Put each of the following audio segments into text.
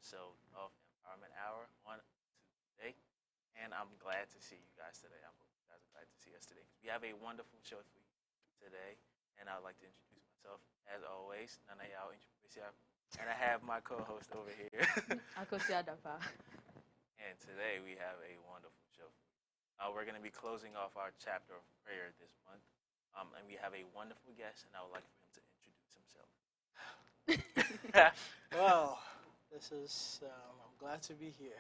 episode of Empowerment Hour on today. And I'm glad to see you guys today. I hope you guys are glad to see us today. We have a wonderful show for you today. And I'd like to introduce myself, as always. None of y'all introduce y'all. And I have my co-host over here. Akosiadapa. And today we have a wonderful show for you. We're going to be closing off our chapter of prayer this month. And we have a wonderful guest, and I would like for him to introduce himself. Well, I'm glad to be here.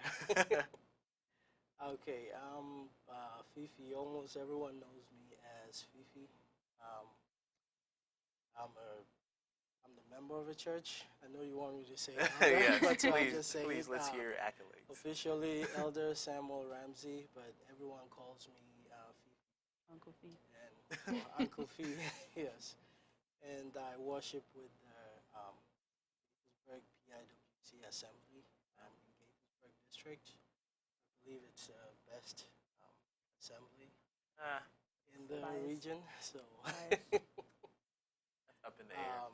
Okay, Fifi. Almost everyone knows me as Fifi. Um, I'm the member of a church. I know you want me to say it, Yeah, but I'll please, just say please, it. let's hear your accolades. Officially, Elder Samuel Ramsey, but everyone calls me Fifi. Uncle Fee. And Uncle Fee, yes. And I worship with the Gaithersburg PIWC Assembly in Gaithersburg District. I believe it's the best assembly in the region. So That's up in the air.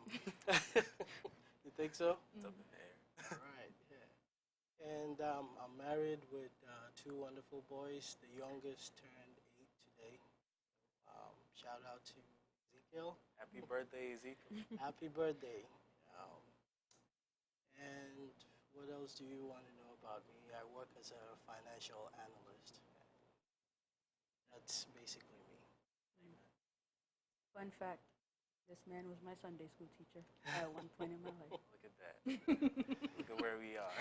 You think so? It's up in the air. Right. Yeah. And I'm married with two wonderful boys. The youngest turned 8 today. Shout out to Ezekiel. Happy birthday, Ezekiel. Happy birthday. And what else do you want to know about me? I work as a financial analyst. That's basically me. Fun fact, this man was my Sunday school teacher at one point in my life. Look at that. Look at where we are.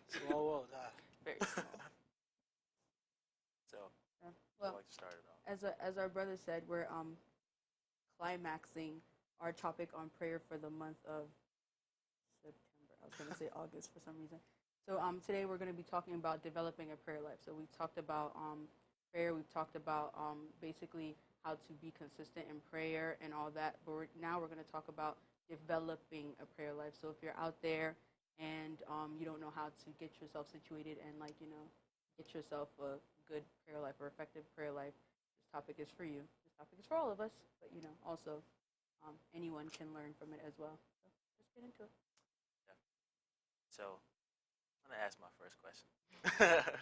Small world, huh? Very small. So, I'd Well, like to start it off. as our brother said, we're climaxing our topic on prayer for the month of September. I was going to say August for some reason. So today we're going to be talking about developing a prayer life. So we've talked about prayer. We've talked about basically how to be consistent in prayer and all that. But now we're going to talk about developing a prayer life. So if you're out there and you don't know how to get yourself situated and get yourself a good prayer life or effective prayer life, this topic is for you. This topic is for all of us, but also anyone can learn from it as well. So let's get into it. So, I'm going to ask my first question.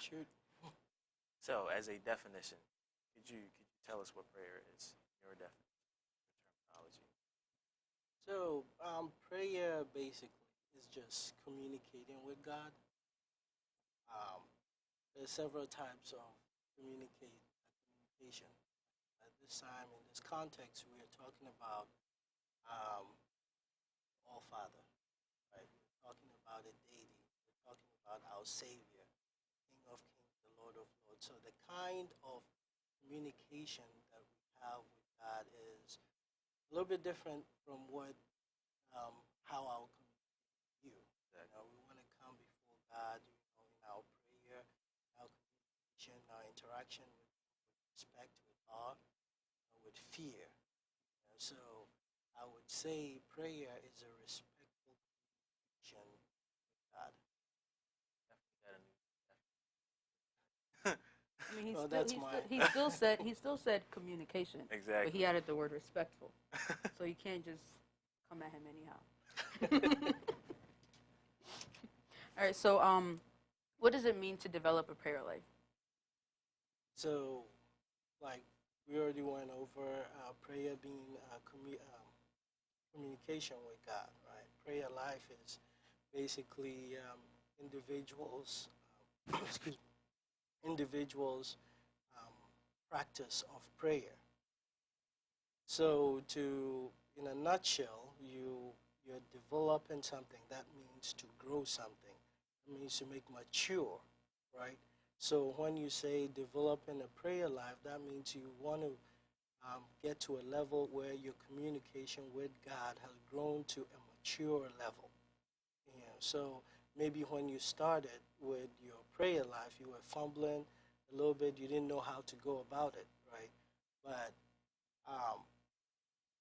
Shoot. So, as a definition, could you tell us what prayer is? Your definition, your terminology. So, prayer basically is just communicating with God. There's several types of communication. At this time, in this context, we are talking about All Father, right? We're talking about a deity. We're talking about our Savior, King of Kings, the Lord of Lords. So the kind of communication that we have with God is a little bit different from how I'll communicate with you. We want to come before God, in our prayer, our communication, our interaction with respect, with awe, with fear. So I would say prayer is a respectful communication with God. I mean, Well, that's mine. he still said communication. Exactly. But he added the word respectful. So you can't just come at him anyhow. All right. So what does it mean to develop a prayer life? So, like we already went over, prayer being communication with God, right? Prayer life is basically individuals, individuals' practice of prayer. So, in a nutshell, you're developing something. That means to grow something. It means to make mature, right? So when you say developing a prayer life, that means you want to get to a level where your communication with God has grown to a mature level. So maybe when you started with your prayer life, you were fumbling a little bit. You didn't know how to go about it, right? But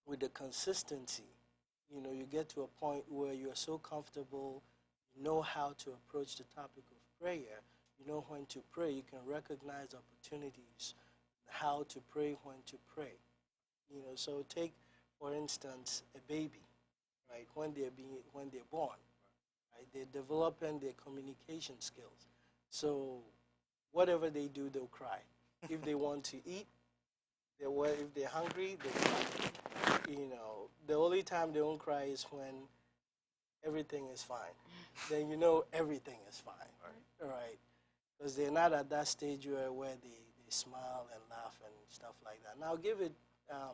with the consistency, you get to a point where you're so comfortable, you know how to approach the topic of prayer. You know when to pray. You can recognize opportunities, how to pray, when to pray. So take, for instance, a baby, right? When they're born, right? They're developing their communication skills. So whatever they do, they'll cry. If they want to eat, if they're hungry, they cry. The only time they won't cry is when everything is fine. Then everything is fine, right? Because they're not at that stage where they smile and laugh and stuff like that. Now give it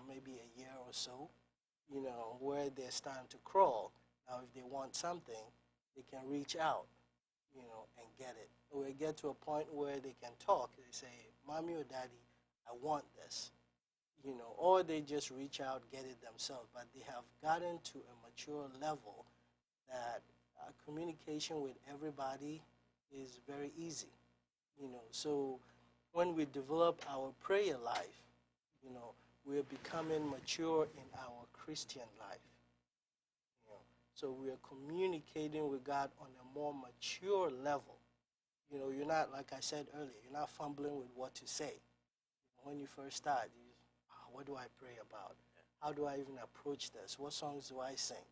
maybe a year or so, where they're starting to crawl. Now if they want something, they can reach out, and get it. Or get to a point where they can talk. They say, "Mommy or Daddy, I want this." Or they just reach out, get it themselves. But they have gotten to a mature level that communication with everybody is very easy. So when we develop our prayer life, we're becoming mature in our Christian life. So we are communicating with God on a more mature level. You're not, like I said earlier, you're not fumbling with what to say. When you first start, what do I pray about? How do I even approach this? What songs do I sing?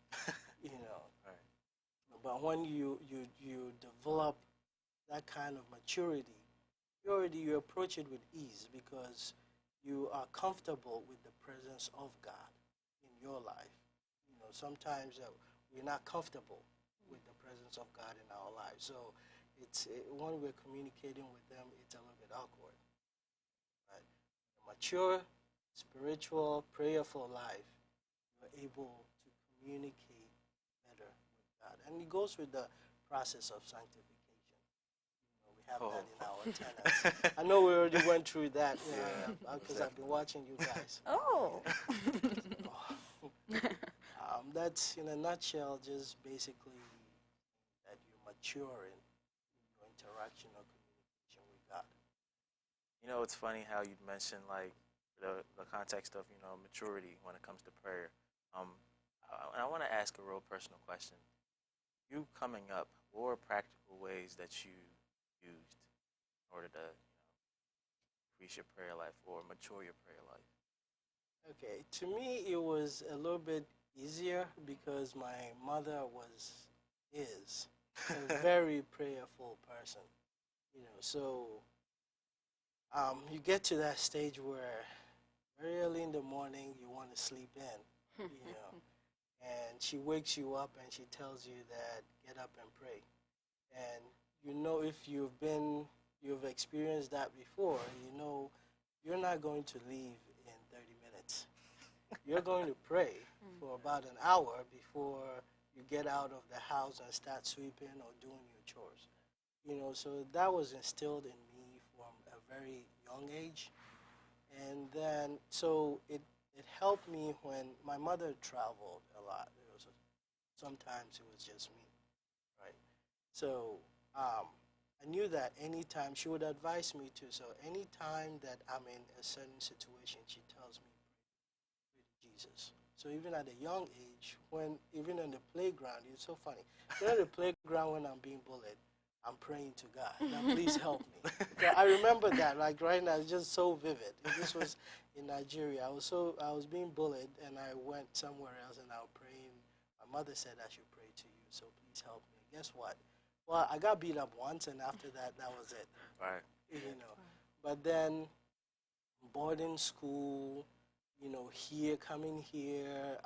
Right. But when you develop that kind of maturity, you approach it with ease because you are comfortable with the presence of God in your life. Sometimes we're not comfortable with the presence of God in our lives. So when we're communicating with them, it's a little bit awkward. Right? A mature, spiritual, prayerful life, you're able to communicate better with God. And it goes with the process of sanctification. We have that in our tenets. I know we already went through that because I've been watching you guys. Oh. That's, in a nutshell, just basically that you mature in your interaction or communication with God. It's funny how you mentioned like the context of maturity when it comes to prayer. I want to ask a real personal question. You coming up, what were practical ways that you used in order to increase your prayer life or mature your prayer life? Okay, to me it was a little bit easier because my mother is a very prayerful person. So you get to that stage where very early in the morning you want to sleep in, and she wakes you up and she tells you that get up and pray. And if you've experienced that before, you're not going to leave in 30 minutes. You're going to pray for about an hour before you get out of the house and start sweeping or doing your chores. So that was instilled in me from a very young age. And then, so it helped me when my mother traveled a lot. Sometimes it was just me, right? So I knew that anytime, she would advise me to, so anytime that I'm in a certain situation, she tells me, pray to Jesus. So even at a young age, even on the playground, it's so funny. At the playground when I'm being bullied, I'm praying to God. Now please help me. So I remember that, like right now, it's just so vivid. This was in Nigeria. I was being bullied, and I went somewhere else, and I was praying. My mother said I should pray to you, so please help me. Guess what? Well, I got beat up once, and after that, that was it. Right. But then boarding school, coming here,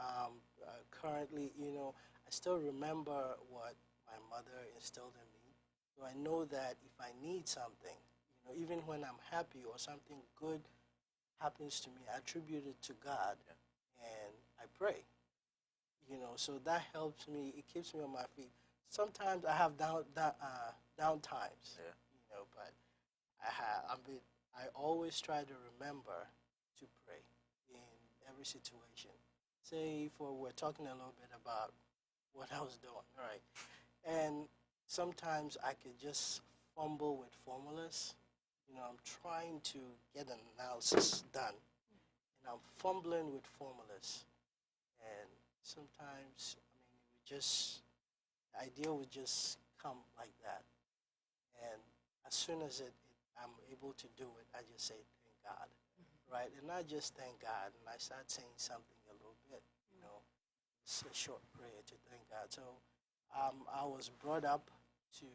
currently, I still remember what my mother instilled in me. So I know that if I need something, even when I'm happy or something good happens to me, I attribute it to God, and I pray. So that helps me. It keeps me on my feet. Sometimes I have down times, but I always try to remember to pray in every situation. Say, we're talking a little bit about what I was doing, right? And sometimes I could just fumble with formulas. I'm trying to get an analysis done, and I'm fumbling with formulas. And sometimes, the idea would just come like that. And as soon as I'm able to do it, I just say, thank God, right? And I just thank God, and I start saying something a little bit, it's a short prayer to thank God. So I was brought up to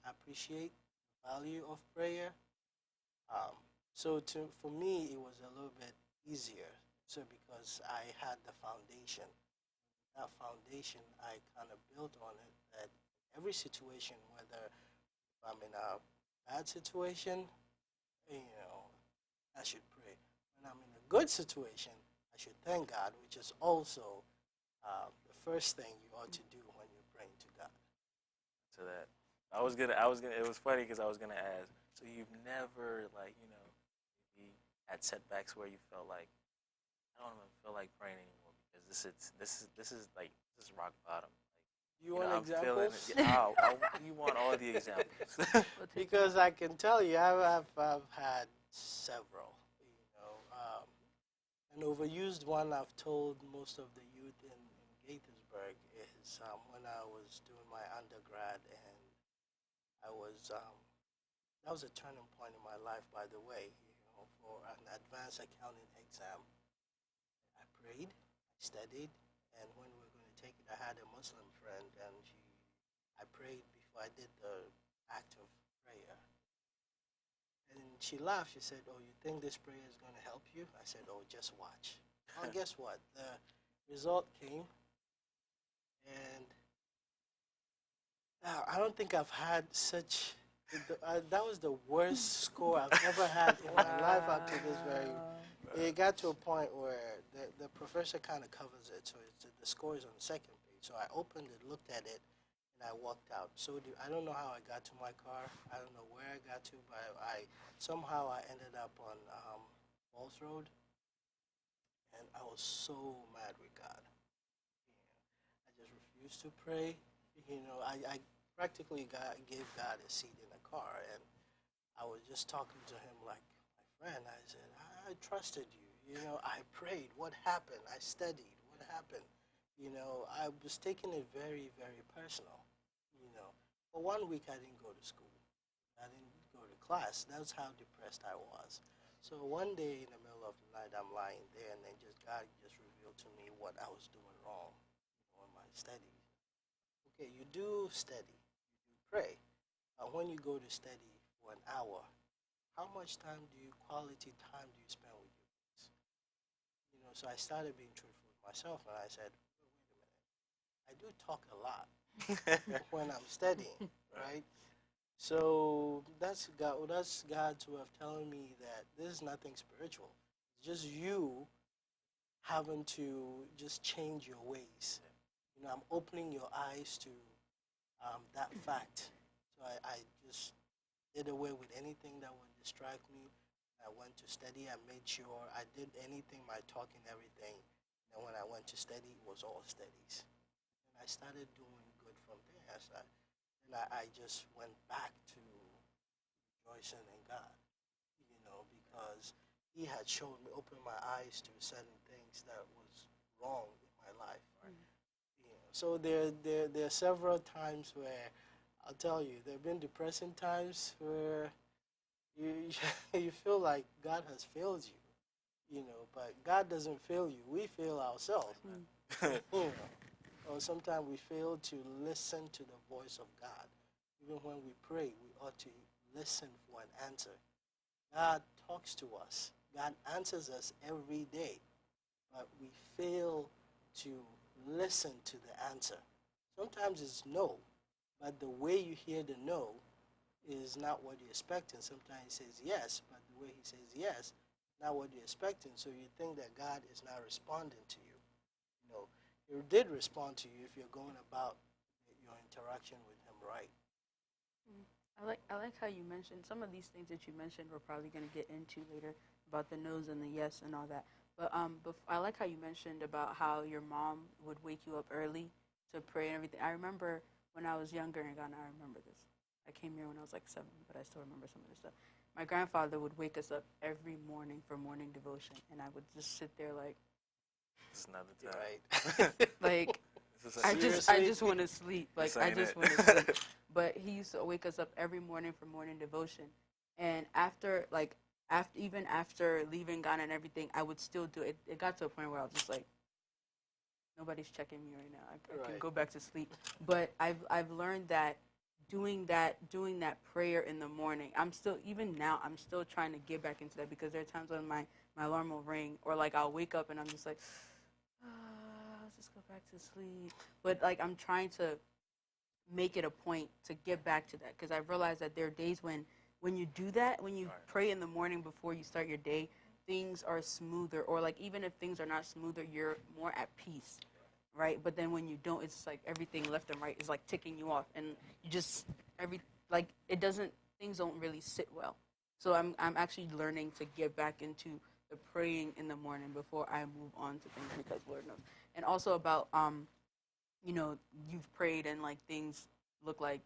appreciate the value of prayer. Um, for me, it was a little bit easier. So because I had the foundation, that foundation I kind of built on it. That every situation, whether I'm in a bad situation, I should pray. When I'm in a good situation, I should thank God, which is also the first thing you ought to do when you're praying to God. To that. I was gonna. It was funny because I was gonna ask. So you've never maybe had setbacks where you felt like I don't even feel like praying anymore because this is rock bottom. You want I'm feeling examples? it. You want all the examples. Because I can tell you, I've had several. An overused one I've told most of the youth in Gaithersburg is when I was doing my undergrad, and I was that was a turning point in my life, by the way. For an advanced accounting exam, I prayed, I studied, and when we were going to take it, I had a Muslim friend, and I prayed before I did the act of prayer. And she laughed. She said, "Oh, you think this prayer is going to help you?" I said, "Oh, just watch." Well, guess what? The result came, and I don't think I've had such. That was the worst score I've ever had in my life up to this very. It got to a point where the professor kind of covers it, so the score is on the second page. So I opened it, looked at it, and I walked out. I don't know how I got to my car. I don't know where I got to, but somehow I ended up on Falls Road, and I was so mad with God. I just refused to pray. I practically gave God a seat in the car, and I was just talking to him like my friend. I said, I trusted you. I prayed. What happened? I studied. What happened? I was taking it very, very personal. For 1 week, I didn't go to school. I didn't go to class. That's how depressed I was. So one day in the middle of the night, I'm lying there, and then God just revealed to me what I was doing wrong in my studies. Okay, you do study, you do pray. When you go to study for an hour, how much quality time do you spend with your kids? So I started being truthful with myself, and I said, wait a minute, I do talk a lot when I'm studying, right? So that's God's way of telling me that this is nothing spiritual. It's just you having to just change your ways. I'm opening your eyes to that fact. So I just did away with anything that would distract me. I went to study. I made sure I did anything, my talking, everything. And when I went to study, it was all studies. And I started doing good from there. I just went back to rejoicing in God, because He had shown me, opened my eyes to certain things that was wrong in my life. Right? So there are several times where I'll tell you there have been depressing times where you you feel like God has failed you, but God doesn't fail you. We fail ourselves. Or sometimes we fail to listen to the voice of God. Even when we pray, we ought to listen for an answer. God talks to us. God answers us every day, but we fail to listen to the answer. Sometimes it's no, but the way you hear the no is not what you're expecting. Sometimes He says yes, but the way He says yes, not what you're expecting. So you think that God is not responding to you. He did respond to you if you're going about your interaction with Him right. I like how you mentioned some of these things that you mentioned. We're probably going to get into later about the no's and the yes and all that. But I like how you mentioned about how your mom would wake you up early to pray and everything. I remember when I was younger in Ghana. I remember this. I came here when I was like 7, but I still remember some of this stuff. My grandfather would wake us up every morning for morning devotion, and I would just sit there like, It's another time. Right. like I just want to sleep. Like I just want to sleep. But he used to wake us up every morning for morning devotion, and after even after leaving Ghana and everything, I would still do it. It got to a point where I was just like, nobody's checking me right now. I can Right. go back to sleep. But I've learned that doing that prayer in the morning, I'm still, even now, I'm still trying to get back into that, because there are times when my alarm will ring, or like I'll wake up and I'm just like, let's just go back to sleep. But like I'm trying to make it a point to get back to that, because I've realized that there are days when you do that, when you Right. pray in the morning before you start your day, things are smoother, or like even if things are not smoother, you're more at peace, right? But then when you don't, it's like everything left and right is like ticking you off, and you just every like it doesn't things don't really sit well. So I'm actually learning to get back into the praying in the morning before I move on to things, because Lord knows. And also about you've prayed and like things look like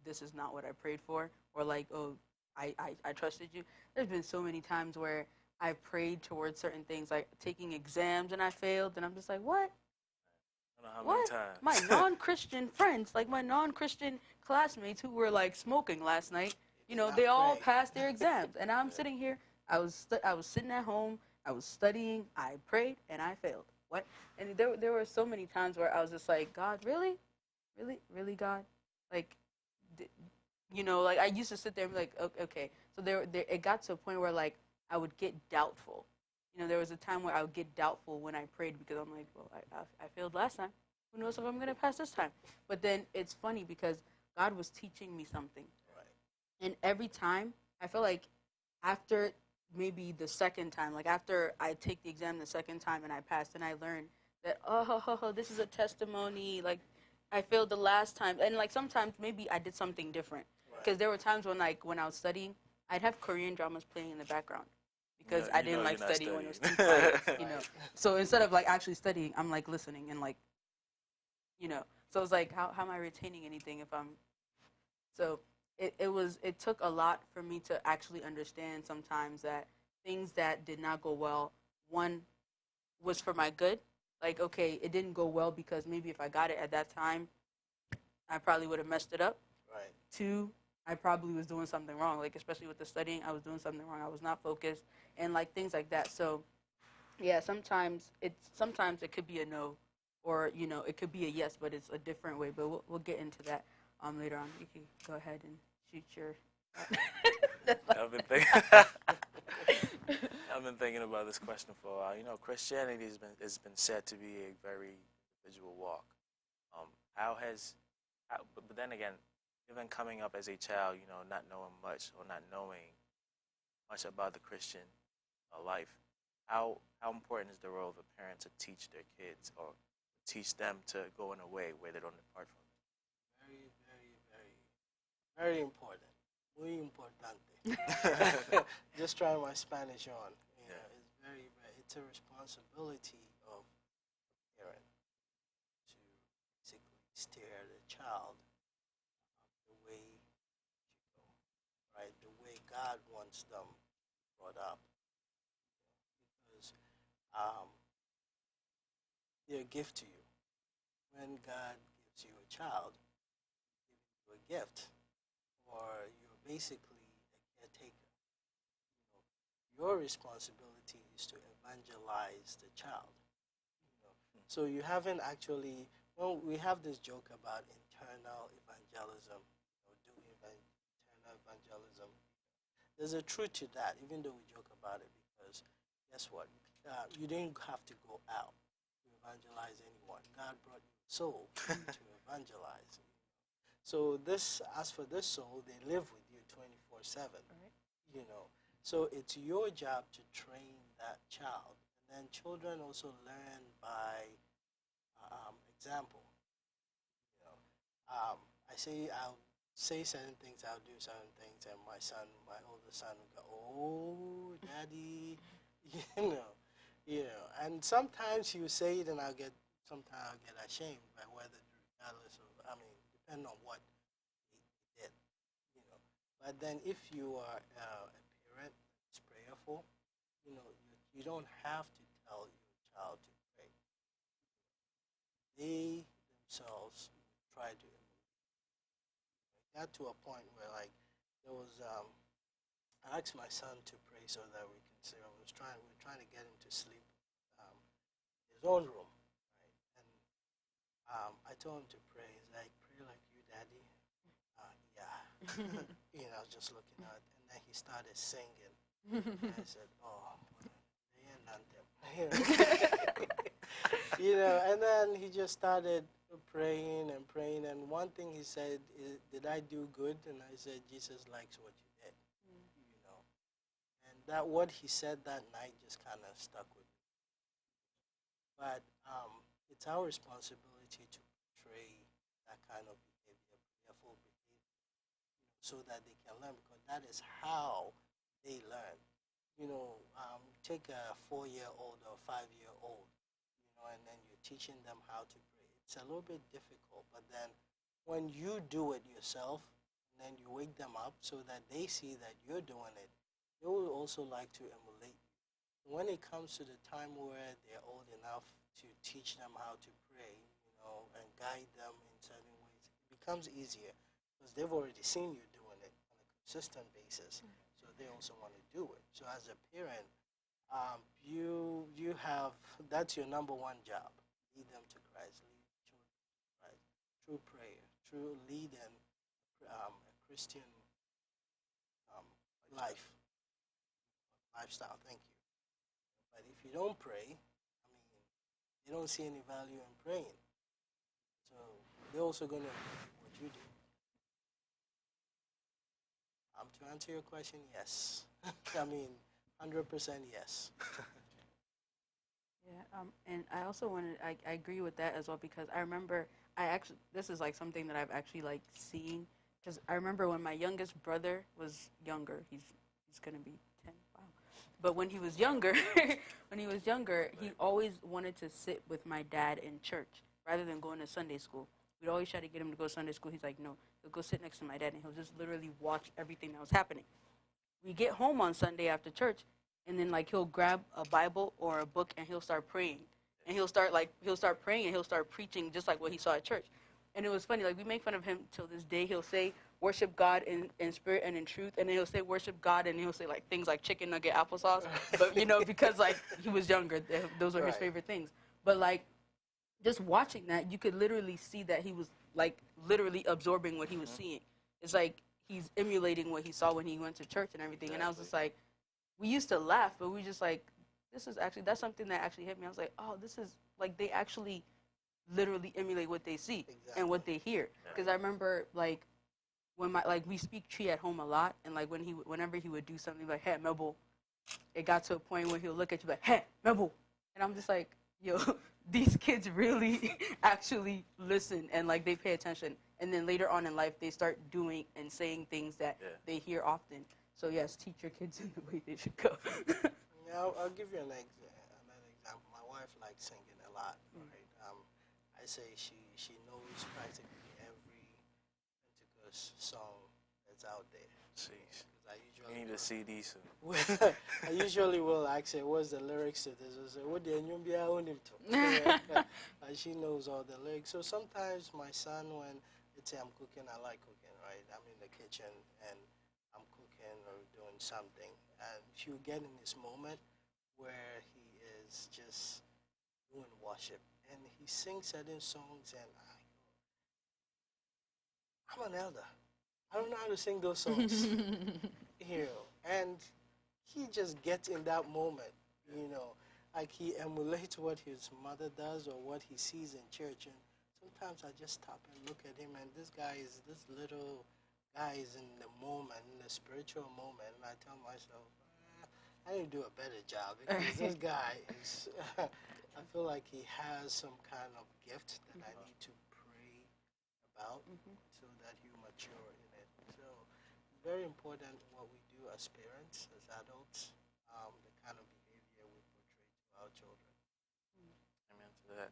this is not what I prayed for, or like, oh, I trusted you. There's been so many times where I prayed towards certain things, like taking exams and I failed, and I'm just like, what? I don't know how What? many times. My non-Christian friends, like my non-Christian classmates who were like smoking last night, Not they all pray. passed their exams, and I'm Yeah. sitting here. I was sitting at home. I was studying. I prayed, and I failed. What? And there were so many times where I was just like, God, really, really, really, God, like, like I used to sit there and be like, okay. So there, it got to a point where like I would get doubtful. There was a time where I would get doubtful when I prayed, because I'm like, well, I failed last time. Who knows if I'm gonna pass this time? But then it's funny, because God was teaching me something, Right. and every time I feel like after maybe the second time, like after I take the exam the second time and I passed, and I learned that, oh, this is a testimony. Like I failed the last time, and like sometimes maybe I did something different, because Right. there were times when like when I was studying, I'd have Korean dramas playing in the background, because Yeah, I you didn't know like you're not studying when it was studying. too quiet. Right. So instead of like actually studying, I'm like listening and like, so it's like, how am I retaining anything if I'm so it took a lot for me to actually understand sometimes that things that did not go well, one, was for my good. Like, okay, it didn't go well because maybe if I got it at that time, I probably would have messed it up. Right. Two, I probably was doing something wrong, like especially with the studying, I was doing something wrong. I was not focused, and like things like that. So yeah, sometimes it could be a no, or it could be a yes, but it's a different way. But we'll get into that later on. You can go ahead and shoot your. I've been thinking. I've been thinking about this question for a while. Christianity has been said to be a very individual walk. But then again, even coming up as a child, not knowing much, or not knowing much about the Christian life, how important is the role of a parent to teach their kids, or teach them to go in a way where they don't depart from it? Very, very, very, very important. Muy importante. Just trying my Spanish on. Yeah. It's very, very. It's a responsibility of a parent to basically steer the child the way to go, right? The way God wants them brought up, because um, they're a gift to you. When God gives you a child, He gives you a gift, or you're basically a caretaker. Your responsibility is to evangelize the child. So you haven't actually. We have this joke about internal evangelism. Internal evangelism. There's a truth to that, even though we joke about it, because guess what? You didn't have to go out to evangelize anyone. God brought you a soul to evangelize. So as for this soul, they live with you 24/7. Right. So it's your job to train that child, and then children also learn by example. You know, I'll say certain things, I'll do certain things, and my older son will go, "Oh, daddy," you know, And sometimes he will say it, and sometimes I'll get ashamed by whether, regardless of, depending on what he did, you know. But then if you are a parent that's prayerful, you don't have to tell your child to pray. They themselves try to emulate. It got to a point where, like, there was, I asked my son to pray so that we can see. We were trying to get him to sleep, in his own room, right? And I told him to pray. He's like, pray like you, Daddy. Yeah. I was just looking at it. And then he started singing. And I said, oh, and then he just started praying and praying. And one thing he said, did I do good? And I said, Jesus likes what you did. And that what he said that night just kind of stuck with me. But it's our responsibility to portray that kind of behavior, prayerful behavior, so that they can learn, because that is how they learn. Take a 4-year-old or 5-year-old, and then you're teaching them how to pray. It's a little bit difficult, but then when you do it yourself, and then you wake them up so that they see that you're doing it, they will also like to emulate you. When it comes to the time where they're old enough to teach them how to pray, and guide them in certain ways, it becomes easier because they've already seen you doing it on a consistent basis. So they also want to do it. So as a parent, you have, that's your number one job. Lead them to Christ, lead children to Christ through prayer, through leading a Christian lifestyle. Thank you. But if you don't pray, they don't see any value in praying. So they're also going to do what you do. To answer your question, yes. 100% yes. Yeah, and I also wanted, I agree with that as well, because I remember, this is like something that I've actually like seen, because I remember when my youngest brother was younger, he's going to be 10, wow. But when he was younger, he always wanted to sit with my dad in church rather than going to Sunday school. We'd always try to get him to go to Sunday school. He's like, no, he'll go sit next to my dad, and he'll just literally watch everything that was happening. We get home on Sunday after church, and then like he'll grab a Bible or a book and he'll start praying, and he'll start praying and he'll start preaching just like what he saw at church. And it was funny, like we make fun of him till this day. He'll say worship God in spirit and in truth, and then he'll say worship God, and he'll say like things like chicken nugget applesauce, but because like he was younger, those were his favorite things. But like just watching that, you could literally see that he was like literally absorbing what he was seeing. It's like he's emulating what he saw when he went to church and everything. Exactly. And I was just like, we used to laugh, but we just like, that's something that actually hit me. I was like, oh, this is like, they actually literally emulate what they see and what they hear. Because I remember like when we speak tree at home a lot, and like whenever he would do something like, hey, Mebel, it got to a point where he'll look at you like, hey, Mebel. And I'm just like, yo, these kids really actually listen and like they pay attention. And then later on in life, they start doing and saying things that they hear often. So yes, teach your kids in the way they should go. I'll give you another example. My wife likes singing a lot, right? I say she knows practically every Pentecost song that's out there. Jeez. You need a CD soon. I usually will ask her, what's the lyrics to this? I say, what the Nyumbia own him to? And she knows all the lyrics. So sometimes my son, when let's say I'm cooking, I like cooking, right? I'm in the kitchen and I'm cooking or doing something. And if you get in this moment where he is just doing worship and he sings certain songs, and I'm an elder. I don't know how to sing those songs. And he just gets in that moment, like he emulates what his mother does or what he sees in church. And sometimes I just stop and look at him, and this little guy is in the moment, in the spiritual moment, and I tell myself, I need to do a better job, because this guy is, I feel like he has some kind of gift that I need to pray about so that he mature in it. So it's very important what we do as parents, as adults, the kind of behavior we portray to our children. Amen to that.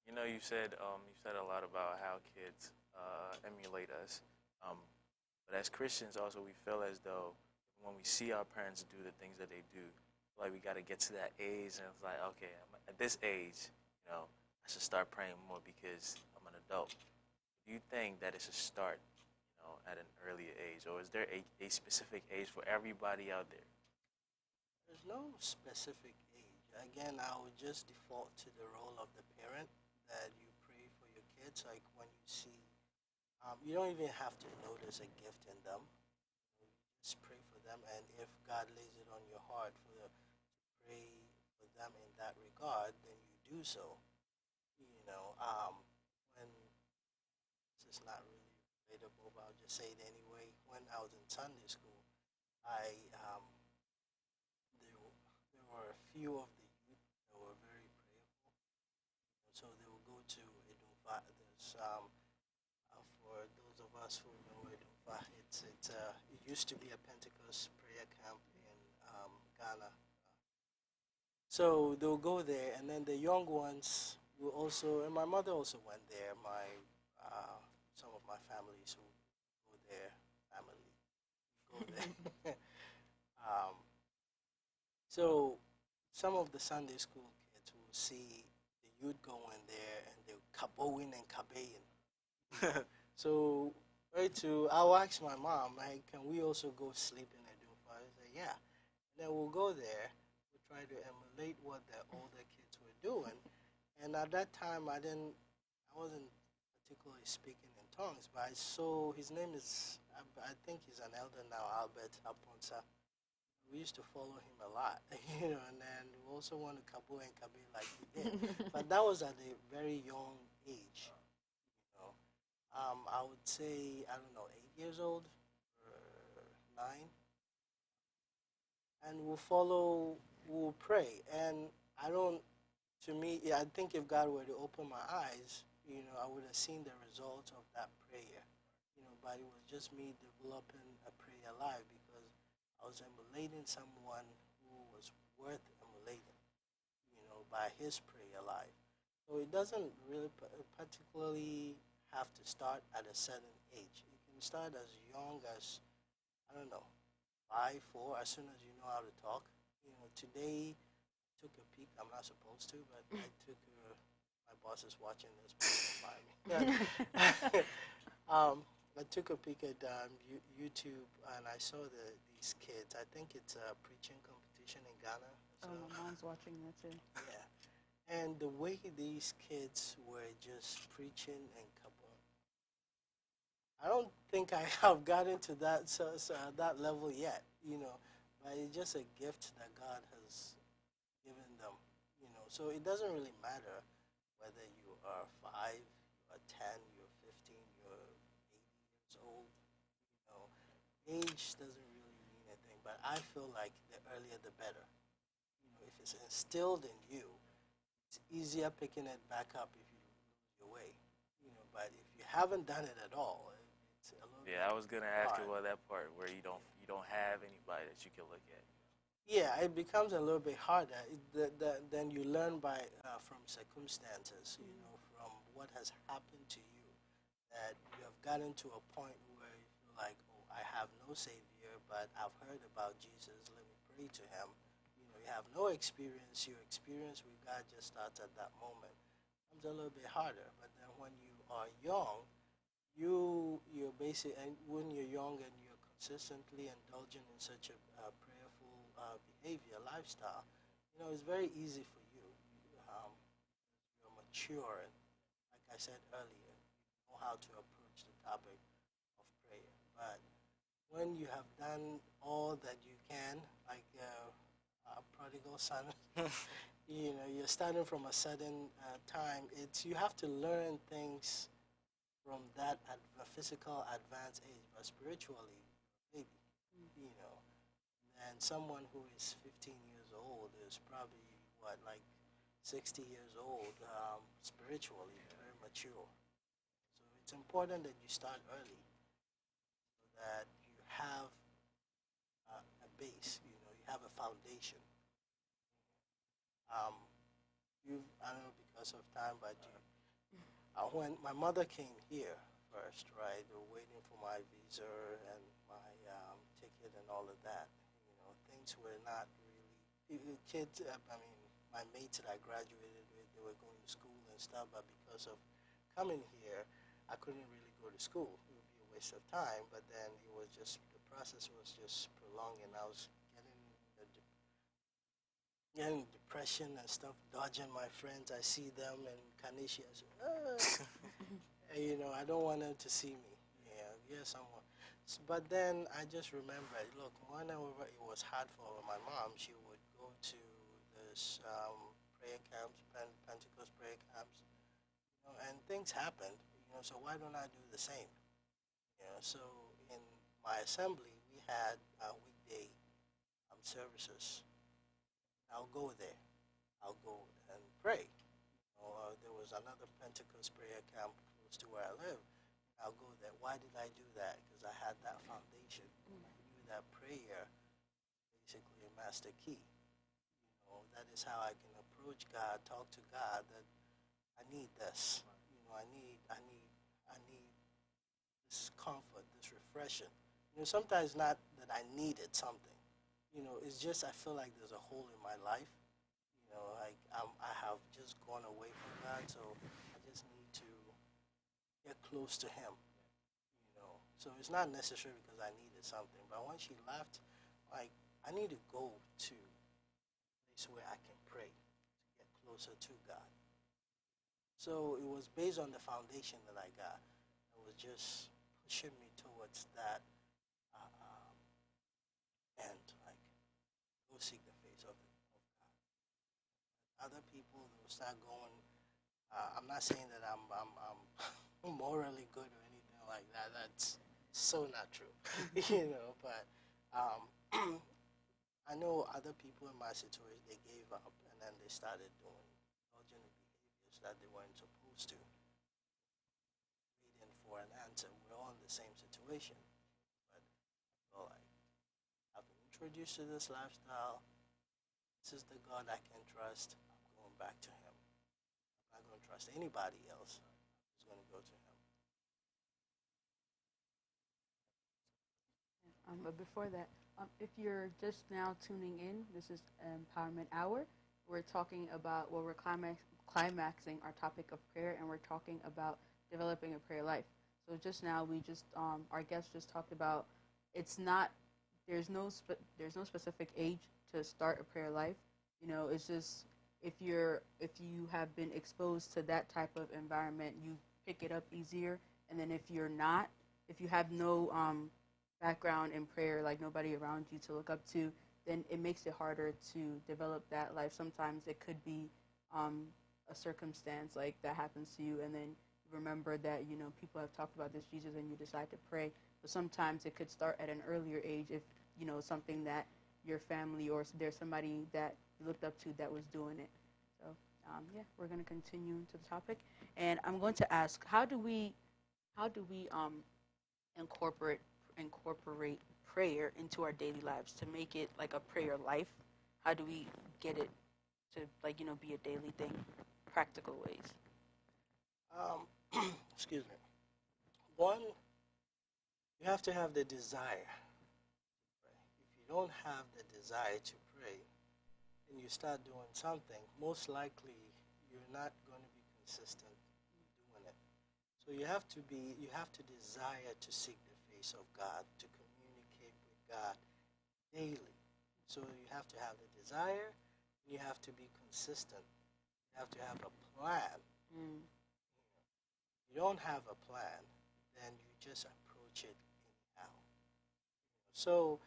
You said a lot about how kids emulate us, but as Christians also we feel as though when we see our parents do the things that they do, like we got to get to that age, and it's like, okay, at this age, I should start praying more because I'm an adult. Do you think that it should start, at an earlier age, or is there a specific age for everybody out there? There's no specific age. Again, I would just default to the role of the parent, that you pray it's like when you see, you don't even have to know there's a gift in them. You just pray for them, and if God lays it on your heart to pray for them in that regard, then you do so. You know, when this is not really relatable, but I'll just say it anyway. When I was in Sunday school, I there were a few of the youth that were very prayerful. So they will go to Edumfa. There's for those of us who know Edumfa, it used to be a Pentecost prayer camp in Ghana. So they'll go there, and then the young ones will also, and my mother also went there. My some of my families who go there, family go there. um, so some of the Sunday school kids will see the youth going there, and they're kaboing and kabaying. So right to, I'll ask my mom, like, can we also go sleep in Edufa? I say, yeah. And then we'll go there. We'll try to emulate what the older kids were doing. And at that time, I wasn't particularly speaking in tongues, but I saw, his name is, I think he's an elder now, Albert Aponsa. We used to follow him a lot, and then we also want to kabu and kabi like he did. But that was at a very young age, you know. I would say, I don't know, 8 years old or 9. And we'll pray. And I don't, to me, yeah, I think if God were to open my eyes, I would have seen the results of that prayer. But it was just me developing a prayer life because I was emulating someone who was worth emulating, by his prayer life. So it doesn't really particularly have to start at a certain age. It can start as young as, I don't know, 5, 4, as soon as you know how to talk. Today I took a peek. I'm not supposed to, but I took my boss is watching this, please don't mind me. I took a peek at YouTube, and I saw these kids. I think it's a preaching competition in Ghana. So, Oh, my mom's watching that too. yeah. And the way these kids were just preaching and kabum. I don't think I have gotten to that level yet, but it's just a gift that God has given them, So it doesn't really matter whether you are 5, you are 10, you're 15, you're 80 years old, Age doesn't really mean anything, but I feel like the earlier the better. If it's instilled in you, it's easier picking it back up if you lose your way. But if you haven't done it at all, it's a little Yeah, I was gonna ask you hard. about that part where you don't have anybody that you can look at. Yeah, it becomes a little bit harder. Then you learn from circumstances, from what has happened to you, that you have gotten to a point where you feel like, oh, I have no savior, but I've heard about Jesus. Let me pray to him. You have no experience. Your experience with God just starts at that moment. It's a little bit harder. But then when you are young, you're basic, and when you're young and you're consistently indulging in such a prayerful behavior lifestyle, it's very easy for you. You're mature, and like I said earlier, you know how to approach the topic of prayer. But when you have done all that you can, like a prodigal son, you're starting from a certain time. You have to learn things from that physical advanced age, but spiritually, maybe, and someone who is 15 years old is probably, like 60 years old, spiritually, very mature. So it's important that you start early so that you have a base, you have a foundation. Um, I don't know because of time, but when my mother came here first, right, they were waiting for my visa and my ticket and all of that. Things were not really, kids, I mean, my mates that I graduated with, they were going to school and stuff, but because of coming here, I couldn't really go to school. It would be a waste of time, but then the process was just prolonging. I was getting getting depression and stuff, dodging my friends. I see them and Kanisha, I say, and, I don't want them to see me. Yeah, someone. But then I just remembered, look, whenever it was hard for my mom, she would go to this prayer camps, Pentecost prayer camps, and things happened, so why don't I do the same? So in my assembly, we had weekday services. I'll go there. I'll go and pray. There was another Pentecost prayer camp close to where I live. I'll go there. Why did I do that? Because I had that foundation. I knew that prayer, basically a master key. That is how I can approach God, talk to God. That I need this. I need this comfort, this refreshing. Sometimes not that I needed something. It's just I feel like there's a hole in my life. Like I have just gone away from God, so I just need to get close to Him. So it's not necessarily because I needed something, but when she left, like I need to go to a place where I can pray to get closer to God. So it was based on the foundation that I got. It was just pushing me towards that end, like go seek the face of God. Other people will start going. I'm not saying that I'm morally good or anything like that. That's so not true, But I know other people in my situation, they gave up and then they started doing indulgent behaviors that they weren't supposed to. Waiting for an answer. We're all in the same situation, but I feel like I've been introduced to this lifestyle. This is the God I can trust. I'm going back to Him. I'm not going to trust anybody else. I'm just going to go to Him. But before that, if you're just now tuning in, this is Empowerment Hour. We're talking about, well, we're climaxing our topic of prayer, and we're talking about developing a prayer life. So just now, our guest just talked about it's not, there's no specific age to start a prayer life. It's just if you have been exposed to that type of environment, you pick it up easier. And then if you have no background in prayer, like nobody around you to look up to, then it makes it harder to develop that life. Sometimes it could be a circumstance like that happens to you, and then you remember that people have talked about this Jesus, and you decide to pray. But sometimes it could start at an earlier age if something that your family or there's somebody that you looked up to that was doing it. So we're going to continue to the topic, and I'm going to ask, how do we incorporate prayer into our daily lives to make it like a prayer life? How do we get it to be a daily thing, practical ways? Excuse me. One, you have to have the desire to pray. If you don't have the desire to pray and you start doing something, most likely you're not going to be consistent doing it. So you have to desire to seek the face of God, to communicate with God daily. So you have to have the desire, and you have to be consistent. You have to have a plan. You don't have a plan, then you just approach it anyhow. So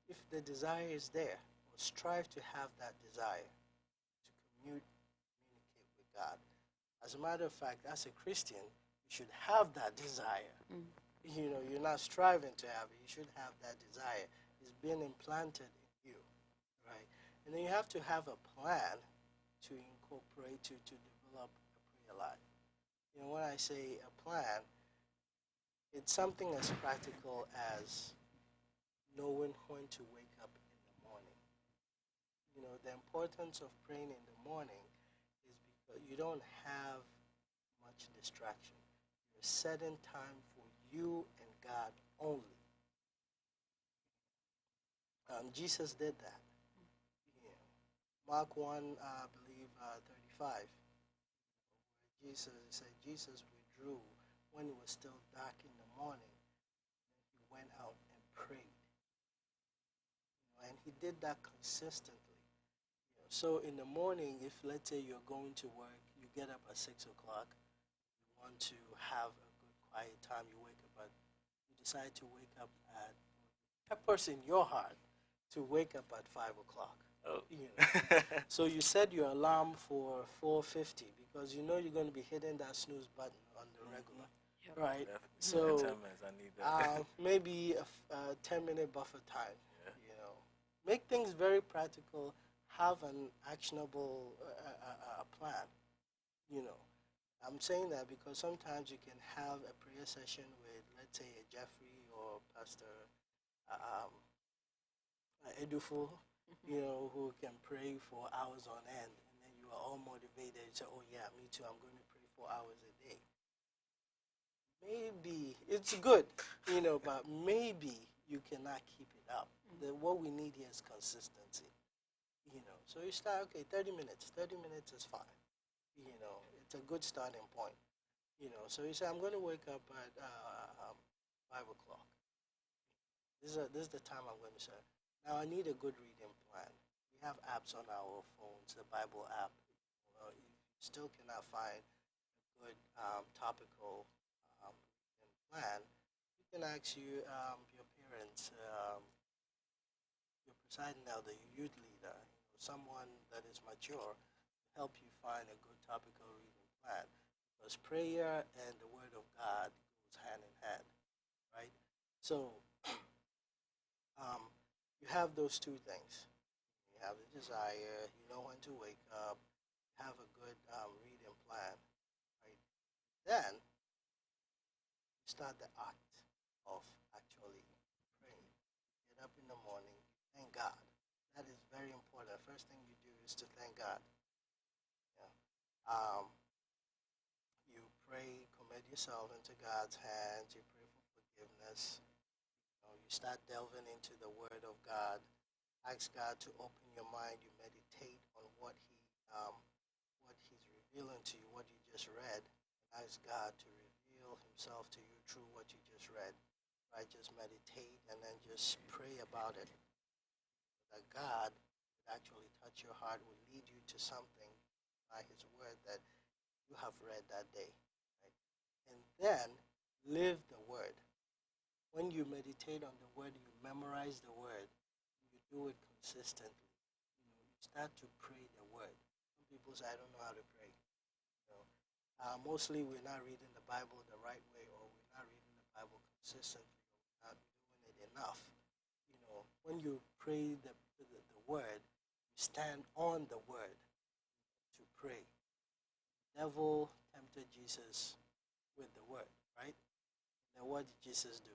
if the desire is there, strive to have that desire to communicate with God. As a matter of fact, as a Christian, you should have that desire. You're not striving to have it. You should have that desire. It's been implanted in you, right? And then you have to have a plan to incorporate, to develop a prayer life. When I say a plan, it's something as practical as knowing when to wake up in the morning. The importance of praying in the morning is because you don't have much distraction. You're setting time for you and God only. Jesus did that. Mark 1, I believe, 35. Jesus said Jesus withdrew when it was still dark in the morning. He went out and prayed. And he did that consistently. So in the morning, if let's say you're going to work, you get up at 6 o'clock, you want to have a good quiet time, you decide to wake up at, purpose in your heart to wake up at 5 o'clock. Oh. You know. So you set your alarm for 4:50 because you know you're going to be hitting that snooze button on the regular, Yep. right? Definitely. So 10 minutes, I need that. maybe a 10-minute buffer time. Yeah. You know, make things very practical. Have an actionable plan. You know, I'm saying that because sometimes you can have a prayer session with, let's say, a Jeffrey or Pastor Edufo, you know, who can pray for hours on end, and then you are all motivated. You say, "Oh yeah, me too. I'm going to pray 4 hours a day." Maybe it's good, you know, but maybe you cannot keep it up. What we need here is consistency, you know. So you start, okay, 30 minutes. 30 minutes is fine, you know. It's a good starting point, you know. So you say, I'm going to wake up at 5 o'clock. This is the time I'm going to say. Now I need a good reading plan. We have apps on our phones, the Bible app. If you still cannot find a good topical reading plan, you can ask your parents, your presiding elder, your youth leader, you know, someone that is mature, to help you find a good topical reading plan. Because prayer and the Word of God goes hand in hand, right? So you have those two things. You have the desire, you know when to wake up, have a good reading plan, right? Then you start the act of actually praying. Get up in the morning, thank God. That is very important. First thing you do is to thank God. Yeah. You pray, commit yourself into God's hands. You pray for forgiveness. You start delving into the Word of God. Ask God to open your mind. You meditate on what He's revealing to you, what you just read. Ask God to reveal Himself to you through what you just read. Right? Just meditate and then just pray about it. That God would actually touch your heart, would lead you to something by His Word that you have read that day. Right? And then live the Word. When you meditate on the Word, you memorize the Word, you do it consistently. You start to pray the Word. Some people say, I don't know how to pray. Mostly we're not reading the Bible the right way, or we're not reading the Bible consistently, or we're not doing it enough. When you pray the Word, you stand on the Word to pray. The devil tempted Jesus with the Word, right? Then what did Jesus do?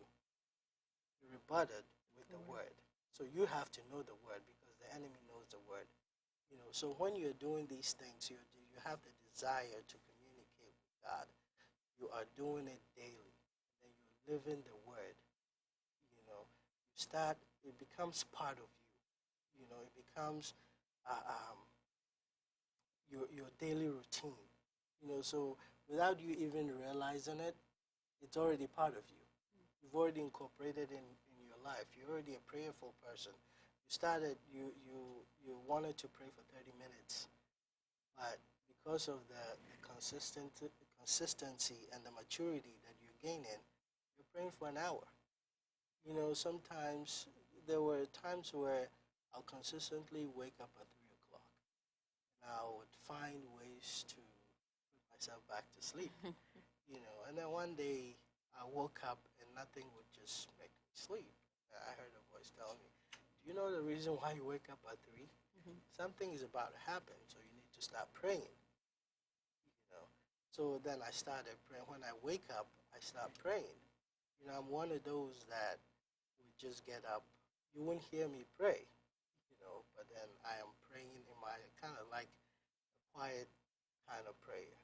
He rebutted with the Word. So you have to know the Word because the enemy knows the Word. So when you're doing these things, you have the desire to communicate with God. You are doing it daily. And you're living the Word. It becomes part of you. It becomes your daily routine. So without you even realizing it, it's already part of you. You've already incorporated in your life. You're already a prayerful person. You wanted to pray for 30 minutes, but because of the consistency and the maturity that you're gaining, you're praying for an hour. Sometimes there were times where I'll consistently wake up at 3 o'clock, and I would find ways to put myself back to sleep. And then one day I woke up and nothing would just make me sleep. I heard a voice tell me, do you know the reason why you wake up at 3? Something is about to happen, so you need to start praying. So then I started praying. When I wake up, I start praying. I'm one of those that would just get up. You wouldn't hear me pray, but then I am praying in my kind of like a quiet kind of prayer.